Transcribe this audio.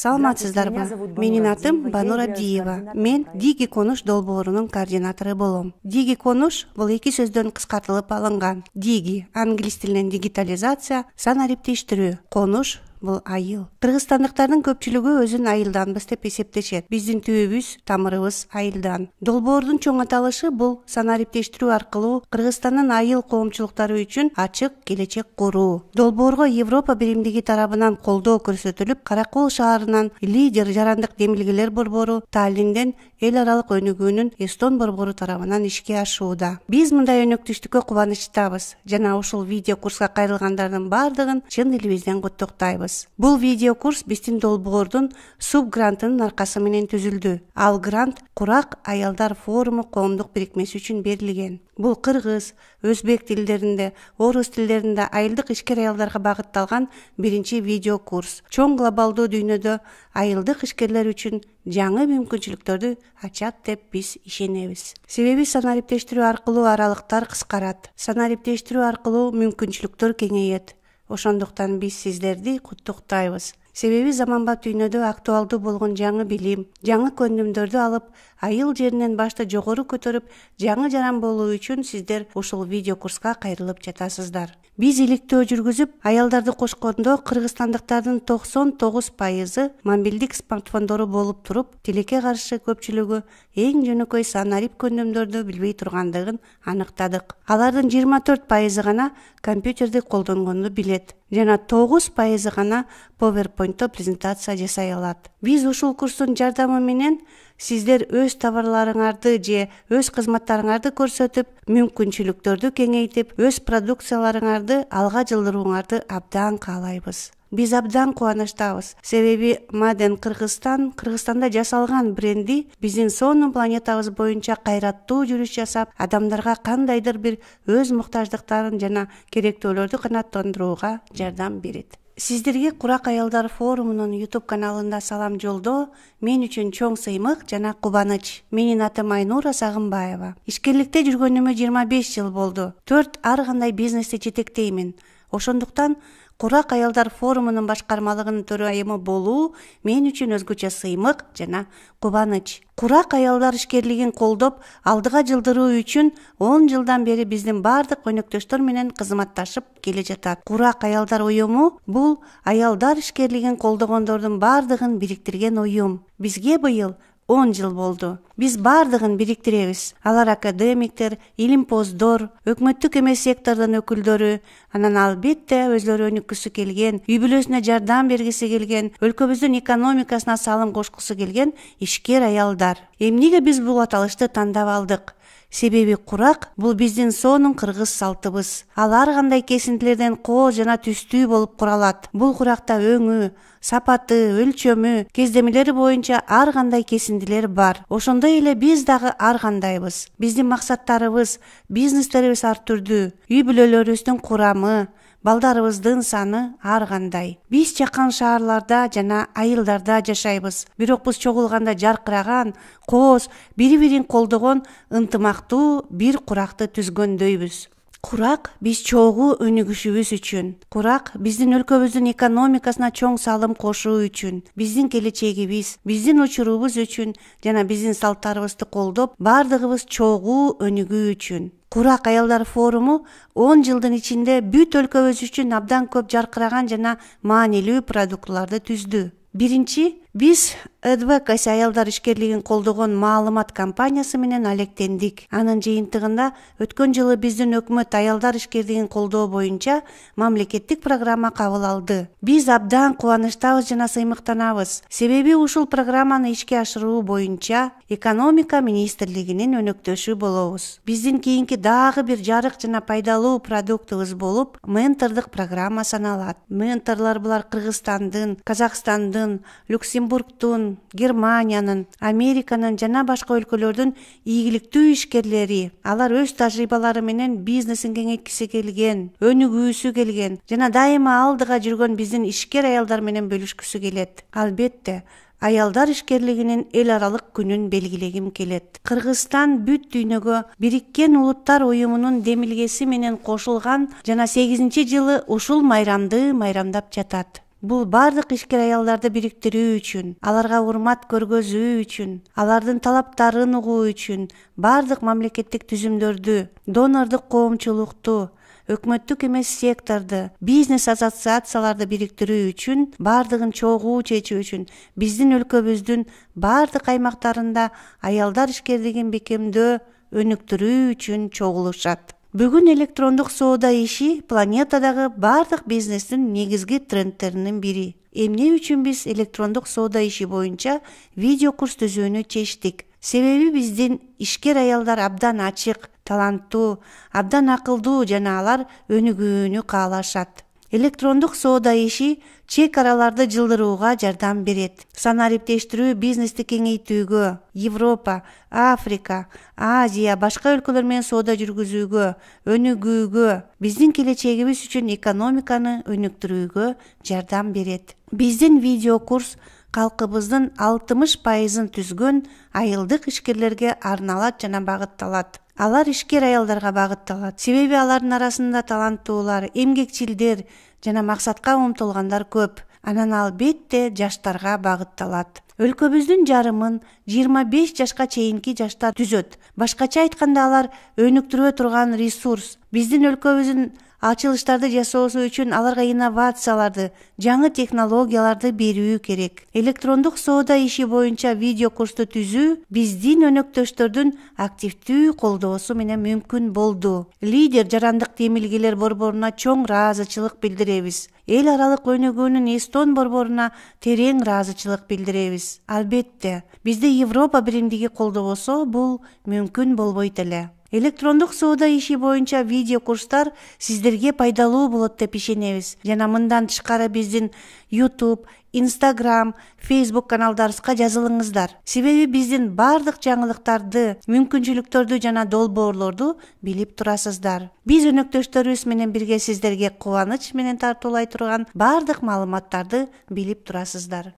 Саламатсыздарбы? Менин атым Банура Диева. Мен Диги Конуш долбоорунун координатору болом. Диги Конуш бул эки сөздөн кыскартылып алынган. Диги англис тилинен дигитализация, санариптештирүү. Конуш бул айыл. Кыргызстандыктардын көпчүлүгү өзүн айылданбыз деп эсептешет. Биздин түбүбүз, тамырыбыз айылдан. Долбоордун чоң аталышы бул санариптештирүү аркылуу Кыргызстандын айыл коомчулуктары үчүн ачык келечек куруу. Долбоорго Европа биримдиги тарабынан колдоо көрсөтүлүп, Каракол шаарынан лидер жарандык демилгелер борбору, Таллинден эл аралык өнүгүүнүн Эстон борбору тарабынан ишке ашууда. Биз мындай өнөктүштүккө кубанычтабыз жана ушул видео курска кайрылгандардын бардыгын чын дилибизден куттуктайбыз. Бул видео курс биздин долбоордун субгрантынын аркасы менен түзүлдү. Ал грант Курак аялдар форуму коомдук бирикмеси үчүн берилген. Бул кыргыз, өзбек тилдеринде, орус тилдеринде айылдык ишкер аялдарга багытталган биринчи видео курс. Чоң глобалдуу дүйнөдө айылдык ишкерлер үчүн жаңы мүмкүнчүлүктөрдү ачат деп биз ишенебиз. Себеби санариптештирүү аркылуу аралыктар кыскарат. Санариптештирүү аркылуу мүмкүнчүлүктөр кеңейет. Ошондуктан биз сиздерди куттуктайбыз. Себеби заманбап дүйнөдө актуалдуу болгон жаңы билим, жаңы көндүмдөрдү алып, айыл жеринен башты жогору көтөрүп, жаңы жаран болуу үчүн сиздер ушул видео курска кайрылып жатасыздар. Биз иликтөө жүргүзүп, аялдарды кошкондо кыргызстандыктардын 99% мобилдик смартфондору болуп туруп, тилекке каршы көпчүлүгү эң жөнөкөй санарип көндүмдөрдү билбей тургандыгын аныктадык. Алардын 24% гана компьютерди колдонгонду билет. Жана 9% гана PowerPoint'то презентация жасай алат. Биз ушул курстун жардамы менен сиздер өз товарларыңарды же өз кызматтарыңарды көрсөтүп, мүмкүнчүлүктөрдү кеңейтип, өз продукцияларыңарды алга жылдырууңарды абдан каалайбыз. Биз абдан кубанычтабыз. Себеби Маден Кыргызстан, Кыргызстанда жасалган бренди биздин сонун планетабыз боюнча кайраттуу жүрүш жасап, адамдарга кандайдыр бир өз муктаждыктарын жана керектөөлөрдү канааттандырууга жардам берет. Сиздерге Курак аялдар форумунун YouTube каналында салам жолдоо мен үчүн чоң сыймык жана кубаныч. Менин атым Айнура Сагынбаева. Ишкерликте жүргөнүмө 25 жыл болду. 4 ар кандай бизнести жетектеймин. Ошондуктан Курак аялдар форумунун башкармалыгынын төрайымы болуу мен үчүн өзгөчө сыймык жана кубаныч. Курак аялдар ишкерлигин колдоп, алдыга жылдыруу үчүн 10 жылдан бери биздин бардык өнөктөштөр менен кызматташып келе жатат. Курак аялдар уюму бул аялдар ишкерлигин колдогондордун бардыгын бириктирген уюм. Бизге быйыл 10 жыл болду. Биз бардыгын бириктиребиз. Алар академиктер, илимпоздор, өкмөттүк эмес сектордун өкүлдөрү, анан албетте өзлөрү өнүккүсү келген, үй бүлөсүнө жардам бергиси келген, өлкөбүздүн экономикасына салым кошкусу келген ишкер аялдар. Эмнеге биз бул аталышты тандап алдык? Себеби Курак бул биздин сонун кыргыз салтыбыз. Ал ар кандай кесиндилерден кoo жана түстүү болуп куралат. Бул Куракта өңү, сапаты, өлчөмү, кездемелери боюнча ар кандай кесиндилер бар. Ошондой эле биз дагы ар кандайбыз. Биздин максаттарыбыз, бизнестерибиз ар түрдүү, үй бүлөлөрүбүздүн курамы, балдарыбыздын саны ар кандай. Биз жакын шаарларда жана айылдарда жашайбыз. Бирок биз чогулганда жаркыраган, кооз, бири-бирин колдогон, ынтымактуу бир Куракты түзгөндөйбүз. Курак биз чогуу өнүгүшүбүз үчүн. Курак биздин өлкөбүздүн экономикасына чоң салым кошуу үчүн, биздин келечегибиз, биздин учурубуз үчүн жана биздин салттарыбызды колдоп, бардыгыбыз чогуу өнүгүү үчүн. Курак аялдар форуму 10 жылдын ичинде бүт өлкөбүз үчүн абдан көп жаркыраган жана маанилүү продуктларды түздү. Биринчи, биз Advocacy аялдар ишкерлигин колдогон маалымат компаниясы менен алектендик. Анын жыйынтыгында өткөн жылы биздин өкмөт аялдар ишкерлигин колдоо боюнча мамлекеттик программа кабыл алды. Биз абдан кубанычтабыз жана сыймыктанабыз. Себеби ушул программаны ишке ашыруу боюнча экономика министрлигинин өнөктөшү болобуз. Биздин кийинки дагы бир жарык жана пайдалуу продуктубуз болуп ментордук программа саналат. Менторлор булар Кыргызстандын, Казакстандын, Люксембургдун, Германиянын, Американын жана башка өлкөлөрдүн ийгиликтүү ишкерлери. Алар өз тажрыйбалары менен бизнесин кеңейткиси келген, өнүгүүсү келген жана дайыма алдыга жүргөн биздин ишкер аялдар менен бөлүшкүсү келет. Албетте, аялдар ишкерлигинин эл аралык күнүн белгилегим келет. Кыргызстан бүт дүйнөгө Бириккен Улуттар уюмунун демилгеси менен кошулган жана 8-жылы ушул майрамды майрамдап жатат. Бул бардык ишкер аялдарды бириктирүү үчүн, аларга урмат көргөзүү үчүн, алардын талаптарын угуу үчүн бардык мамлекеттик түзүмдөрдү, донордук коомчулукту, өкмөттүк эмес секторду, бизнес ассоциацияларды бириктирүү үчүн, бардыгын чогуу чечүү үчүн биздин өлкөбүздүн бардык аймактарында аялдар ишкерлигин бекемдөө, өнүктүрүү үчүн чогулушат. Бүгүн электрондук соода иши планетадагы бардык бизнестин негизги трендтеринин бири. Эмне үчүн биз электрондук соода иши боюнча видео курс түзүүнү чечтик? Себеби биздин ишкер аялдар абдан ачык, таланттуу, абдан акылдуу жана алар өнүгүүнү каалашат. Электрондук соода иши чек араларды жылдырууга жардам берет. Санариптештирүү бизнести кеңейтүүгө, Европа, Африка, Азия, башка өлкөлөр менен соода жүргүзүүгө, өнүгүүгө, биздин келечегибиз үчүн экономиканы өнүктүрүүгө жардам берет. Биздин видео курс калкыбыздын 60% түзгөн айылдык ишкерлерге арналат жана багытталат. Алар ишкер аялдарга багытталат. Себеби алардын арасында таланттуулар, эмгекчилдер жана максатка умтулгандар көп. Анан албетте жаштарга багытталат. Өлкөбүздүн жарымын 25 жашка чейинки жаштар түзөт. Башкача айтканда алар өнүктүрө турган ресурс. Биздин өлкөбүздүн ачылыштарды жасоосу үчүн аларга инновацияларды, жаңы технологияларды берүү керек. Электрондук соода иши боюнча видео курсту түзүү биздин өнөктөштөрдүн активдүү колдоосу менен мүмкүн болду. Лидер жарандык демилгелер борборуна чоң ыраазычылык билдиребиз. Эл аралык өнүгүүнүн Эстон борборуна терең ыраазычылык билдиребиз. Албетте, бизди Европа биримдиги колдобосо, бул мүмкүн болбойт эле. Электрондук соода иши боюнча видео курстар сиздерге пайдалуу болот деп ишенебиз. Жана мындан тышкары биздин YouTube, Instagram, Facebook каналдарыбызга жазылыңыздар. Себеби биздин бардык жаңылыктарды, мүмкүнчүлүктөрдү жана долбоорлорду билип турасыздар. Биз өнөктөштөрүбүз менен бирге сиздерге кубаныч менен тартуулай турган бардык маалыматтарды билип турасыздар.